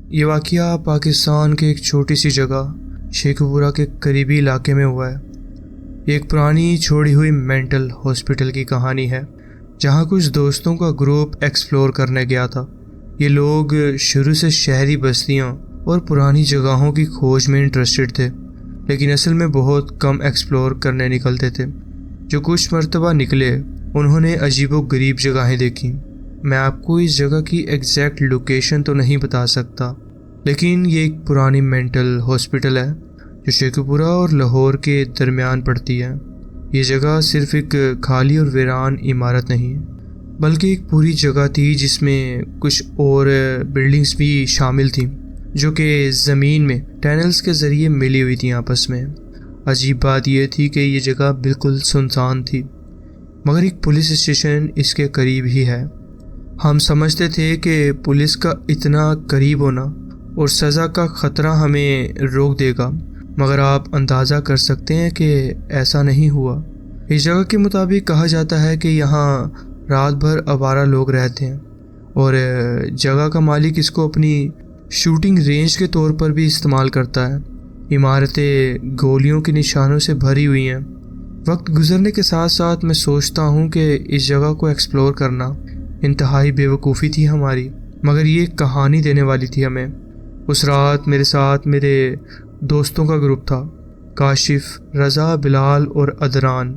یہ واقعہ پاکستان کے ایک چھوٹی سی جگہ شیخوپورہ کے قریبی علاقے میں ہوا ہے۔ یہ ایک پرانی چھوڑی ہوئی مینٹل ہاسپٹل کی کہانی ہے، جہاں کچھ دوستوں کا گروپ ایکسپلور کرنے گیا تھا۔ یہ لوگ شروع سے شہری بستیاں اور پرانی جگہوں کی کھوج میں انٹرسٹڈ تھے، لیکن اصل میں بہت کم ایکسپلور کرنے نکلتے تھے۔ جو کچھ مرتبہ نکلے انہوں نے عجیب و غریب جگہیں دیکھیں۔ میں آپ کو اس جگہ کی ایگزیکٹ لوکیشن تو نہیں بتا سکتا، لیکن یہ ایک پرانی مینٹل ہاسپٹل ہے جو شیخوپورہ اور لاہور کے درمیان پڑتی ہے۔ یہ جگہ صرف ایک خالی اور ویران عمارت نہیں، بلکہ ایک پوری جگہ تھی جس میں کچھ اور بلڈنگز بھی شامل تھیں، جو کہ زمین میں ٹینلز کے ذریعے ملی ہوئی تھیں آپس میں۔ عجیب بات یہ تھی کہ یہ جگہ بالکل سنسان تھی، مگر ایک پولیس اسٹیشن اس کے قریب ہی ہے۔ ہم سمجھتے تھے کہ پولیس کا اتنا قریب ہونا اور سزا کا خطرہ ہمیں روک دے گا، مگر آپ اندازہ کر سکتے ہیں کہ ایسا نہیں ہوا۔ اس جگہ کے مطابق کہا جاتا ہے کہ یہاں رات بھر آوارہ لوگ رہتے ہیں، اور جگہ کا مالک اس کو اپنی شوٹنگ رینج کے طور پر بھی استعمال کرتا ہے۔ عمارتیں گولیوں کے نشانوں سے بھری ہوئی ہیں۔ وقت گزرنے کے ساتھ ساتھ میں سوچتا ہوں کہ اس جگہ کو ایکسپلور کرنا انتہائی بے وقوفی تھی ہماری، مگر یہ کہانی دینے والی تھی ہمیں۔ اس رات میرے ساتھ میرے دوستوں کا گروپ تھا، کاشف، رضا، بلال اور عدنان۔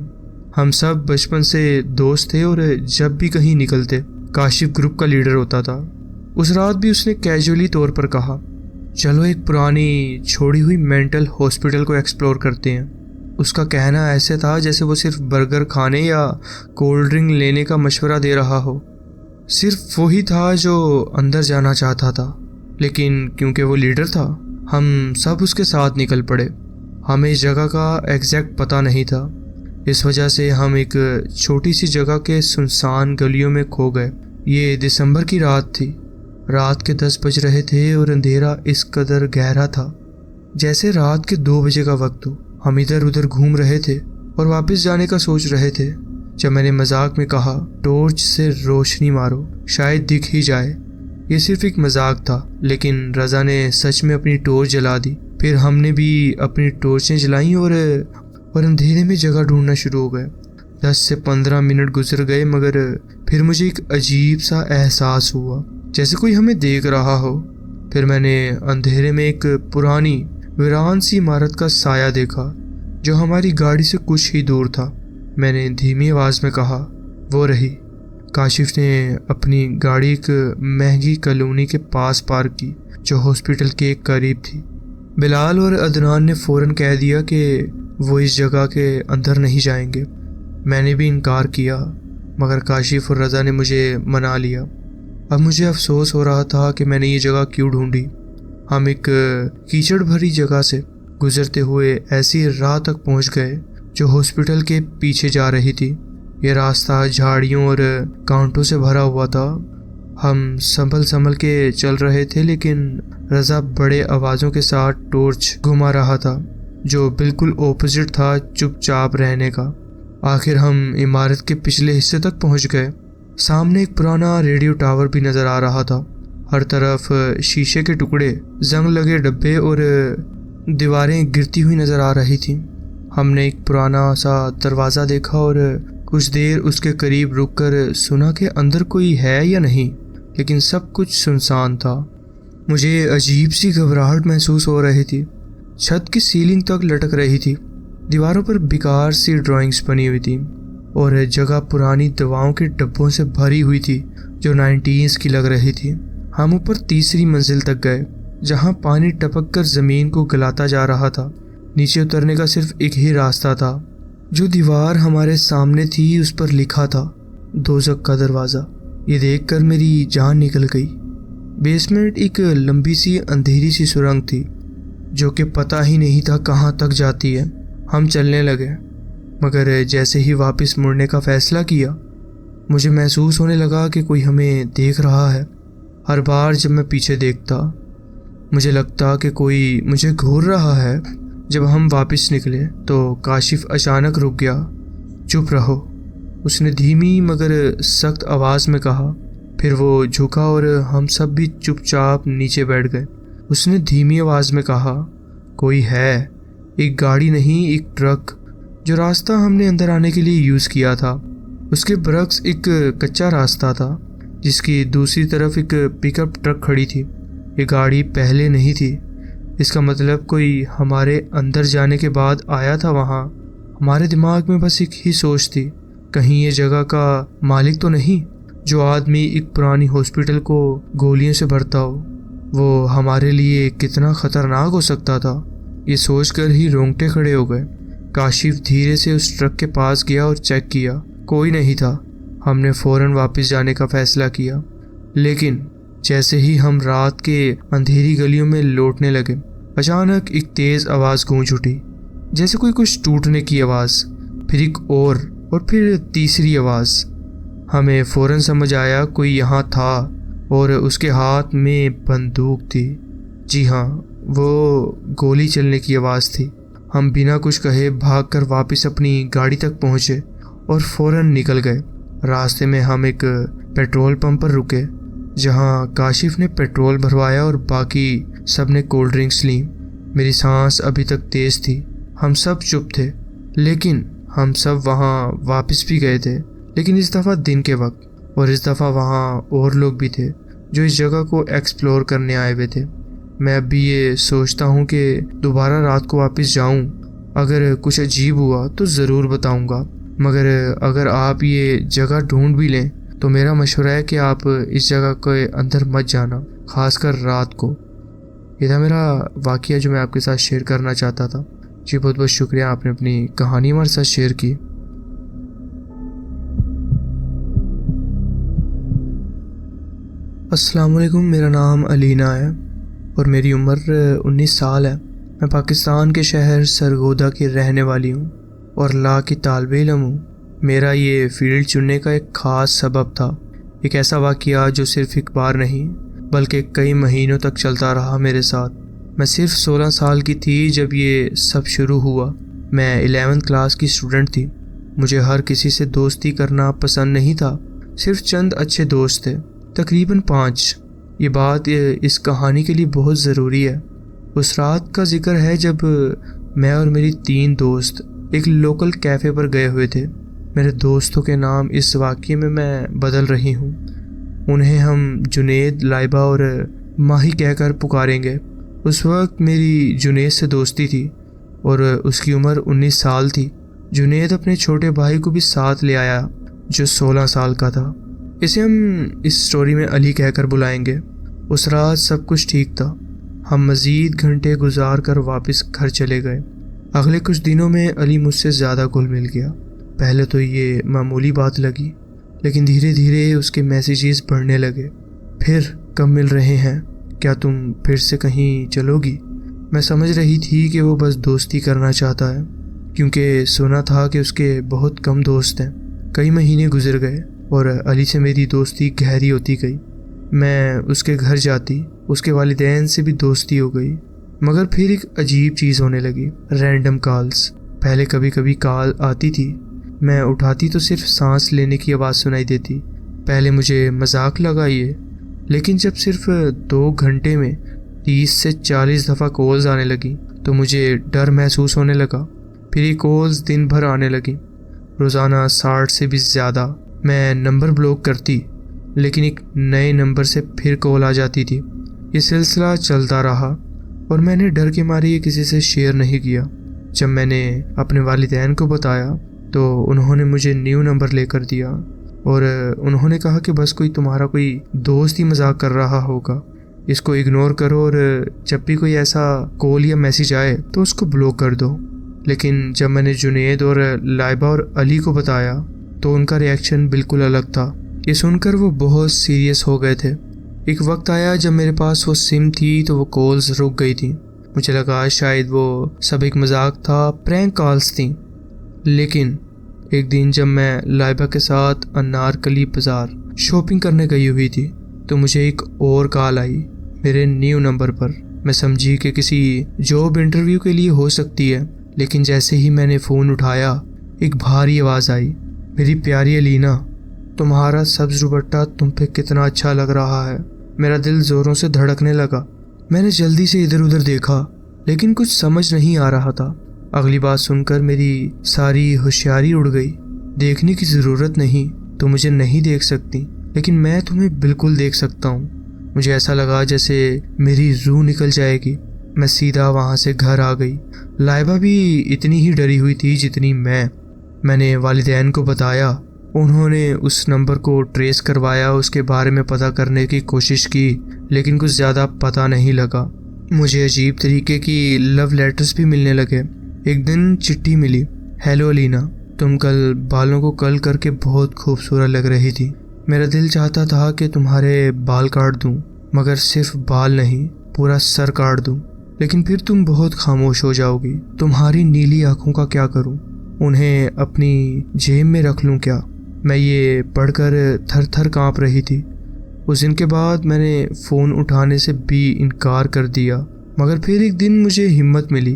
ہم سب بچپن سے دوست تھے اور جب بھی کہیں نکلتے کاشف گروپ کا لیڈر ہوتا تھا۔ اس رات بھی اس نے کیجولی طور پر کہا، چلو ایک پرانی چھوڑی ہوئی مینٹل ہاسپٹل کو ایکسپلور کرتے ہیں۔ اس کا کہنا ایسے تھا جیسے وہ صرف برگر کھانے یا کولڈ ڈرنک لینے کا مشورہ دے رہا ہو۔ صرف وہی تھا جو اندر جانا چاہتا تھا، لیکن کیونکہ وہ لیڈر تھا ہم سب اس کے ساتھ نکل پڑے۔ ہمیں اس جگہ کا ایگزیکٹ پتہ نہیں تھا، اس وجہ سے ہم ایک چھوٹی سی جگہ کے سنسان گلیوں میں کھو گئے۔ یہ دسمبر کی رات تھی، رات کے 10 بج رہے تھے اور اندھیرا اس قدر گہرا تھا جیسے رات کے 2 بجے کا وقت ہو۔ ہم ادھر ادھر گھوم رہے تھے اور واپس جانے کا سوچ رہے تھے جب میں نے مذاق میں کہا، ٹارچ سے روشنی مارو، شاید دکھ ہی جائے۔ یہ صرف ایک مذاق تھا، لیکن رضا نے سچ میں اپنی ٹارچ جلا دی۔ پھر ہم نے بھی اپنی ٹارچیں جلائیں اور اندھیرے میں جگہ ڈھونڈنا شروع ہو گئے۔ 10 سے 15 منٹ گزر گئے، مگر پھر مجھے ایک عجیب سا احساس ہوا جیسے کوئی ہمیں دیکھ رہا ہو۔ پھر میں نے اندھیرے میں ایک پرانی ویران سی عمارت کا سایہ دیکھا جو ہماری گاڑی سے کچھ ہی دور تھا۔ میں نے دھیمی آواز میں کہا، وہ رہی۔ کاشف نے اپنی گاڑی ایک مہنگی کالونی کے پاس پارک کی جو ہاسپٹل کے قریب تھی۔ بلال اور عدنان نے فوراً کہہ دیا کہ وہ اس جگہ کے اندر نہیں جائیں گے۔ میں نے بھی انکار کیا، مگر کاشف اور رضا نے مجھے منا لیا۔ اب مجھے افسوس ہو رہا تھا کہ میں نے یہ جگہ کیوں ڈھونڈی۔ ہم ایک کیچڑ بھری جگہ سے گزرتے ہوئے ایسی راہ تک پہنچ گئے جو ہاسپٹل کے پیچھے جا رہی تھی۔ یہ راستہ جھاڑیوں اور کانٹوں سے بھرا ہوا تھا۔ ہم سنبھل کے چل رہے تھے، لیکن رضا بڑے آوازوں کے ساتھ ٹارچ گھما رہا تھا جو بالکل اپوزٹ تھا چپ چاپ رہنے کا۔ آخر ہم عمارت کے پچھلے حصے تک پہنچ گئے۔ سامنے ایک پرانا ریڈیو ٹاور بھی نظر آ رہا تھا۔ ہر طرف شیشے کے ٹکڑے، زنگ لگے ڈبے اور دیواریں گرتی ہوئی نظر آ رہی تھیں۔ ہم نے ایک پرانا سا دروازہ دیکھا اور کچھ دیر اس کے قریب رک کر سنا کہ اندر کوئی ہے یا نہیں، لیکن سب کچھ سنسان تھا۔ مجھے عجیب سی گھبراہٹ محسوس ہو رہی تھی۔ چھت کی سیلنگ تک لٹک رہی تھی، دیواروں پر بیکار سی ڈرائنگز بنی ہوئی تھیں، اور جگہ پرانی دواؤں کے ڈبوں سے بھری ہوئی تھی جو 90s کی لگ رہی تھی۔ ہم اوپر تیسری منزل تک گئے جہاں پانی ٹپک کر زمین کو گلاتا جا رہا تھا۔ نیچے اترنے کا صرف ایک ہی راستہ تھا۔ جو دیوار ہمارے سامنے تھی اس پر لکھا تھا، دوزخ کا دروازہ۔ یہ دیکھ کر میری جان نکل گئی۔ بیسمنٹ ایک لمبی سی اندھیری سی سرنگ تھی جو کہ پتہ ہی نہیں تھا کہاں تک جاتی ہے۔ ہم چلنے لگے، مگر جیسے ہی واپس مڑنے کا فیصلہ کیا مجھے محسوس ہونے لگا کہ کوئی ہمیں دیکھ رہا ہے۔ ہر بار جب میں پیچھے دیکھتا مجھے لگتا کہ کوئی مجھے گھور رہا ہے۔ جب ہم واپس نکلے تو کاشف اچانک رک گیا۔ چپ رہو، اس نے دھیمی مگر سخت آواز میں کہا۔ پھر وہ جھکا اور ہم سب بھی چپ چاپ نیچے بیٹھ گئے۔ اس نے دھیمی آواز میں کہا، کوئی ہے، ایک گاڑی نہیں، ایک ٹرک، جو راستہ ہم نے اندر آنے کے لیے یوز کیا تھا اس کے برعکس ایک کچا راستہ تھا جس کی دوسری طرف ایک پک اپ ٹرک کھڑی تھی۔ یہ گاڑی پہلے نہیں تھی، اس کا مطلب کوئی ہمارے اندر جانے کے بعد آیا تھا وہاں۔ ہمارے دماغ میں بس ایک ہی سوچ تھی، کہیں یہ جگہ کا مالک تو نہیں؟ جو آدمی ایک پرانی ہاسپٹل کو گولیوں سے بھرتا ہو، وہ ہمارے لیے کتنا خطرناک ہو سکتا تھا۔ یہ سوچ کر ہی رونگٹے کھڑے ہو گئے۔ کاشف دھیرے سے اس ٹرک کے پاس گیا اور چیک کیا، کوئی نہیں تھا۔ ہم نے فوراً واپس جانے کا فیصلہ کیا، لیکن جیسے ہی ہم رات کے اندھیری گلیوں میں لوٹنے لگے، اچانک ایک تیز آواز گونج اٹھی، جیسے کوئی کچھ ٹوٹنے کی آواز، پھر ایک اور پھر تیسری آواز۔ ہمیں فوراً سمجھ آیا کوئی یہاں تھا اور اس کے ہاتھ میں بندوق تھی۔ جی ہاں، وہ گولی چلنے کی آواز تھی۔ ہم بنا کچھ کہے بھاگ کر واپس اپنی گاڑی تک پہنچے اور فوراً نکل گئے۔ راستے میں ہم ایک پیٹرول پمپ پر رکے، جہاں کاشف نے پیٹرول بھروایا اور باقی سب نے کولڈ ڈرنکس لیں۔ میری سانس ابھی تک تیز تھی۔ ہم سب چپ تھے، لیکن ہم سب وہاں واپس بھی گئے تھے، لیکن اس دفعہ دن کے وقت، اور اس دفعہ وہاں اور لوگ بھی تھے جو اس جگہ کو ایکسپلور کرنے آئے ہوئے تھے۔ میں اب بھی یہ سوچتا ہوں کہ دوبارہ رات کو واپس جاؤں، اگر کچھ عجیب ہوا تو ضرور بتاؤں گا، مگر اگر آپ یہ جگہ ڈھونڈ بھی لیں تو میرا مشورہ ہے کہ آپ اس جگہ کے اندر مت جانا، خاص کر رات کو۔ یہ تھا میرا واقعہ جو میں آپ کے ساتھ شیئر کرنا چاہتا تھا۔ جی بہت بہت شکریہ، آپ نے اپنی کہانی ہمارے ساتھ شیئر کی۔ السلام علیکم، میرا نام علینا ہے اور میری عمر 19 سال ہے۔ میں پاکستان کے شہر سرگودا کی رہنے والی ہوں اور لا کی طالب علم ہوں۔ میرا یہ فیلڈ چننے کا ایک خاص سبب تھا، ایک ایسا واقعہ جو صرف ایک بار نہیں بلکہ کئی مہینوں تک چلتا رہا میرے ساتھ۔ میں صرف 16 سال کی تھی جب یہ سب شروع ہوا۔ میں 11th کلاس کی اسٹوڈنٹ تھی۔ مجھے ہر کسی سے دوستی کرنا پسند نہیں تھا، صرف چند اچھے دوست تھے، تقریباً 5۔ یہ بات اس کہانی کے لیے بہت ضروری ہے۔ اس رات کا ذکر ہے جب میں اور میری 3 دوست ایک لوکل کیفے پر گئے ہوئے تھے۔ میرے دوستوں کے نام اس واقعے میں بدل رہی ہوں، انہیں ہم جنید، لائبہ اور ماہی کہہ کر پکاریں گے۔ اس وقت میری جنید سے دوستی تھی اور اس کی عمر 19 سال تھی۔ جنید اپنے چھوٹے بھائی کو بھی ساتھ لے آیا جو 16 سال کا تھا۔ اسے ہم اس سٹوری میں علی کہہ کر بلائیں گے۔ اس رات سب کچھ ٹھیک تھا۔ ہم مزید گھنٹے گزار کر واپس گھر چلے گئے۔ اگلے کچھ دنوں میں علی مجھ سے زیادہ گھل مل گیا۔ پہلے تو یہ معمولی بات لگی، لیکن دھیرے دھیرے اس کے میسیجز بڑھنے لگے۔ پھر کب مل رہے ہیں؟ کیا تم پھر سے کہیں چلو گی؟ میں سمجھ رہی تھی کہ وہ بس دوستی کرنا چاہتا ہے، کیونکہ سنا تھا کہ اس کے بہت کم دوست ہیں۔ کئی مہینے گزر گئے اور علی سے میری دوستی گہری ہوتی گئی۔ میں اس کے گھر جاتی، اس کے والدین سے بھی دوستی ہو گئی، مگر پھر ایک عجیب چیز ہونے لگی، رینڈم کالز۔ پہلے کبھی کبھی کال آتی تھی، میں اٹھاتی تو صرف سانس لینے کی آواز سنائی دیتی۔ پہلے مجھے مذاق لگا یہ، لیکن جب صرف 2 گھنٹے میں 30 سے 40 دفعہ کالز آنے لگیں تو مجھے ڈر محسوس ہونے لگا۔ پھر یہ کالز دن بھر آنے لگیں، روزانہ 60 سے بھی زیادہ۔ میں نمبر بلاک کرتی، لیکن ایک نئے نمبر سے پھر کال آ جاتی تھی۔ یہ سلسلہ چلتا رہا اور میں نے ڈر کے مارے یہ کسی سے شیئر نہیں کیا۔ جب میں نے اپنے والدین کو بتایا تو انہوں نے مجھے نیو نمبر لے کر دیا اور انہوں نے کہا کہ بس تمہارا کوئی دوست ہی مذاق کر رہا ہوگا، اس کو اگنور کرو اور جب بھی کوئی ایسا کال یا میسیج آئے تو اس کو بلاک کر دو۔ لیکن جب میں نے جنید اور لائبہ اور علی کو بتایا تو ان کا ریئیکشن بالکل الگ تھا۔ یہ سن کر وہ بہت سیریس ہو گئے تھے۔ ایک وقت آیا جب میرے پاس وہ سم تھی تو وہ کالز رک گئی تھیں۔ مجھے لگا شاید وہ سب ایک مذاق تھا، پرینک کالز تھیں۔ لیکن ایک دن جب میں لائبہ کے ساتھ انارکلی بازار شاپنگ کرنے گئی ہوئی تھی تو مجھے ایک اور کال آئی میرے نیو نمبر پر۔ میں سمجھی کہ کسی جاب انٹرویو کے لیے ہو سکتی ہے، لیکن جیسے ہی میں نے فون اٹھایا ایک بھاری آواز آئی، میری پیاری علینا، تمہارا سبز دوپٹہ تم پہ کتنا اچھا لگ رہا ہے۔ میرا دل زوروں سے دھڑکنے لگا۔ میں نے جلدی سے ادھر ادھر دیکھا لیکن کچھ سمجھ نہیں آ رہا تھا۔ اگلی بات سن کر میری ساری ہوشیاری اڑ گئی۔ دیکھنے کی ضرورت نہیں، تم مجھے نہیں دیکھ سکتی لیکن میں تمہیں بالکل دیکھ سکتا ہوں۔ مجھے ایسا لگا جیسے میری روح نکل جائے گی۔ میں سیدھا وہاں سے گھر آ گئی۔ لائبہ بھی اتنی ہی ڈری ہوئی تھی جتنی میں نے والدین کو بتایا۔ انہوں نے اس نمبر کو ٹریس کروایا، اس کے بارے میں پتہ کرنے کی کوشش کی لیکن کچھ زیادہ پتہ نہیں لگا۔ مجھے عجیب طریقے کی لو لیٹرز بھی ملنے لگے۔ ایک دن چٹھی ملی، ہیلو الینا، تم کل بالوں کو کل کر کے بہت خوبصورت لگ رہی تھی۔ میرا دل چاہتا تھا کہ تمہارے بال کاٹ دوں، مگر صرف بال نہیں، پورا سر کاٹ دوں، لیکن پھر تم بہت خاموش ہو جاؤ گی۔ تمہاری نیلی آنکھوں کا کیا کروں؟ انہیں اپنی جیب میں رکھ لوں کیا؟ میں یہ پڑھ کر تھر تھر کانپ رہی تھی۔ اس دن کے بعد میں نے فون اٹھانے سے بھی انکار کر دیا، مگر پھر ایک دن مجھے ہمت ملی۔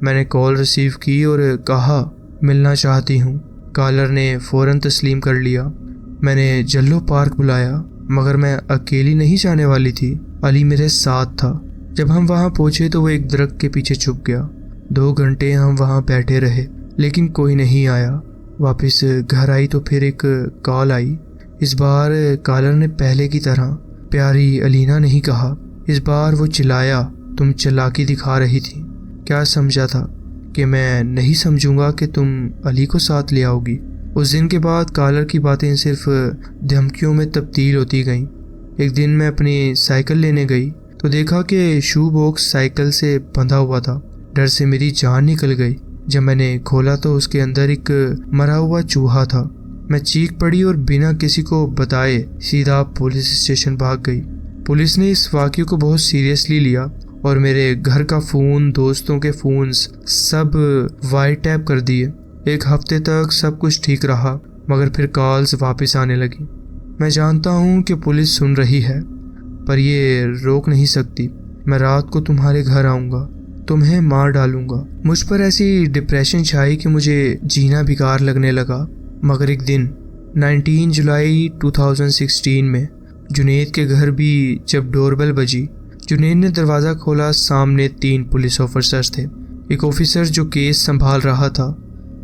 میں نے کال ریسیو کی اور کہا ملنا چاہتی ہوں۔ کالر نے فوراً تسلیم کر لیا۔ میں نے جلو پارک بلایا، مگر میں اکیلی نہیں جانے والی تھی، علی میرے ساتھ تھا۔ جب ہم وہاں پہنچے تو وہ ایک درخت کے پیچھے چھپ گیا۔ 2 گھنٹے ہم وہاں بیٹھے رہے لیکن کوئی نہیں آیا۔ واپس گھر آئی تو پھر ایک کال آئی۔ اس بار کالر نے پہلے کی طرح پیاری الینا نہیں کہا، اس بار وہ چلایا، تم چلاکی دکھا رہی تھی۔ کیا سمجھا تھا کہ میں نہیں سمجھوں گا کہ تم علی کو ساتھ لے آؤ گی؟ اس دن کے بعد کالر کی باتیں صرف دھمکیوں میں تبدیل ہوتی گئیں۔ ایک دن میں اپنی سائیکل لینے گئی تو دیکھا کہ شو باکس سائیکل سے بندھا ہوا تھا۔ ڈر سے میری جان نکل گئی۔ جب میں نے کھولا تو اس کے اندر ایک مرا ہوا چوہا تھا۔ میں چیخ پڑی اور بنا کسی کو بتائے سیدھا پولیس اسٹیشن بھاگ گئی۔ پولیس نے اس واقعے کو بہت سیریسلی لیا اور میرے گھر کا فون، دوستوں کے فونز سب وائٹ ٹیپ کر دیے۔ 1 ہفتے تک سب کچھ ٹھیک رہا، مگر پھر کالز واپس آنے لگی۔ میں جانتا ہوں کہ پولیس سن رہی ہے، پر یہ روک نہیں سکتی۔ میں رات کو تمہارے گھر آؤں گا، تمہیں مار ڈالوں گا۔ مجھ پر ایسی ڈپریشن چھائی کہ مجھے جینا بیکار لگنے لگا۔ مگر ایک دن 19 جولائی 2016 میں جنید کے گھر بھی جب ڈور بیل بجی، جنید نے دروازہ کھولا۔ سامنے 3 پولیس آفیسرز تھے۔ ایک آفیسر جو کیس سنبھال رہا تھا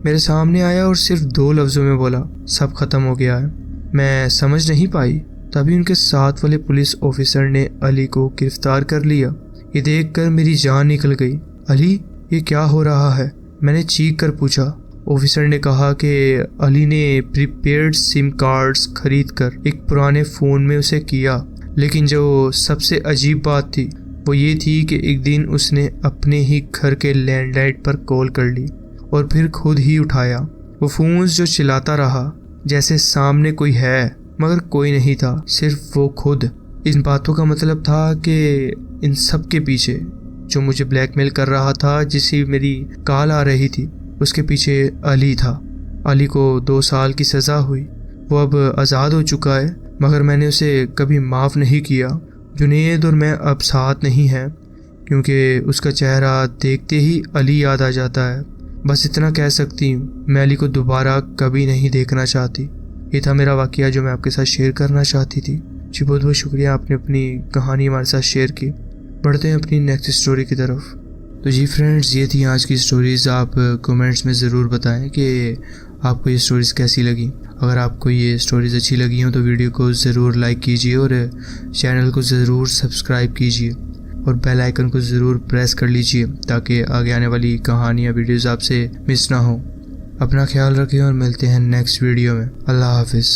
میرے سامنے آیا اور صرف 2 لفظوں میں بولا، سب ختم ہو گیا ہے۔ میں سمجھ نہیں پائی۔ تبھی ان کے ساتھ والے پولیس آفیسر نے علی کو گرفتار کر لیا۔ یہ دیکھ کر میری جان نکل گئی۔ علی، یہ کیا ہو رہا ہے؟ میں نے چیخ کر پوچھا۔ آفیسر نے کہا کہ علی نے پریپیڈ سم کارڈز خرید کر ایک پرانے فون میں اسے کیا، لیکن جو سب سے عجیب بات تھی وہ یہ تھی کہ ایک دن اس نے اپنے ہی گھر کے لینڈ لائن پر کال کر لی اور پھر خود ہی اٹھایا۔ وہ فونز جو چلاتا رہا جیسے سامنے کوئی ہے، مگر کوئی نہیں تھا، صرف وہ خود۔ ان باتوں کا مطلب تھا کہ ان سب کے پیچھے جو مجھے بلیک میل کر رہا تھا، جسے میری کال آ رہی تھی، اس کے پیچھے علی تھا۔ علی کو 2 سال کی سزا ہوئی، وہ اب آزاد ہو چکا ہے، مگر میں نے اسے کبھی معاف نہیں کیا۔ جنید اور میں اب ساتھ نہیں ہیں، کیونکہ اس کا چہرہ دیکھتے ہی علی یاد آ جاتا ہے۔ بس اتنا کہہ سکتی ہوں، میں علی کو دوبارہ کبھی نہیں دیکھنا چاہتی۔ یہ تھا میرا واقعہ جو میں آپ کے ساتھ شیئر کرنا چاہتی تھی۔ جی بہت بہت شکریہ، آپ نے اپنی کہانی ہمارے ساتھ شیئر کی۔ بڑھتے ہیں اپنی نیکسٹ اسٹوری کی طرف۔ تو جی فرینڈز، یہ تھی آج کی اسٹوریز۔ آپ کومنٹس میں ضرور بتائیں کہ آپ کو یہ اسٹوریز کیسی لگیں۔ اگر آپ کو یہ اسٹوریز اچھی لگی ہوں تو ویڈیو کو ضرور لائک کیجیے اور چینل کو ضرور سبسکرائب کیجیے اور بیل آئیکن کو ضرور پریس کر لیجیے تاکہ آگے آنے والی کہانیاں ویڈیوز آپ سے مس نہ ہوں۔ اپنا خیال رکھیں اور ملتے ہیں نیکسٹ ویڈیو میں۔ اللہ حافظ۔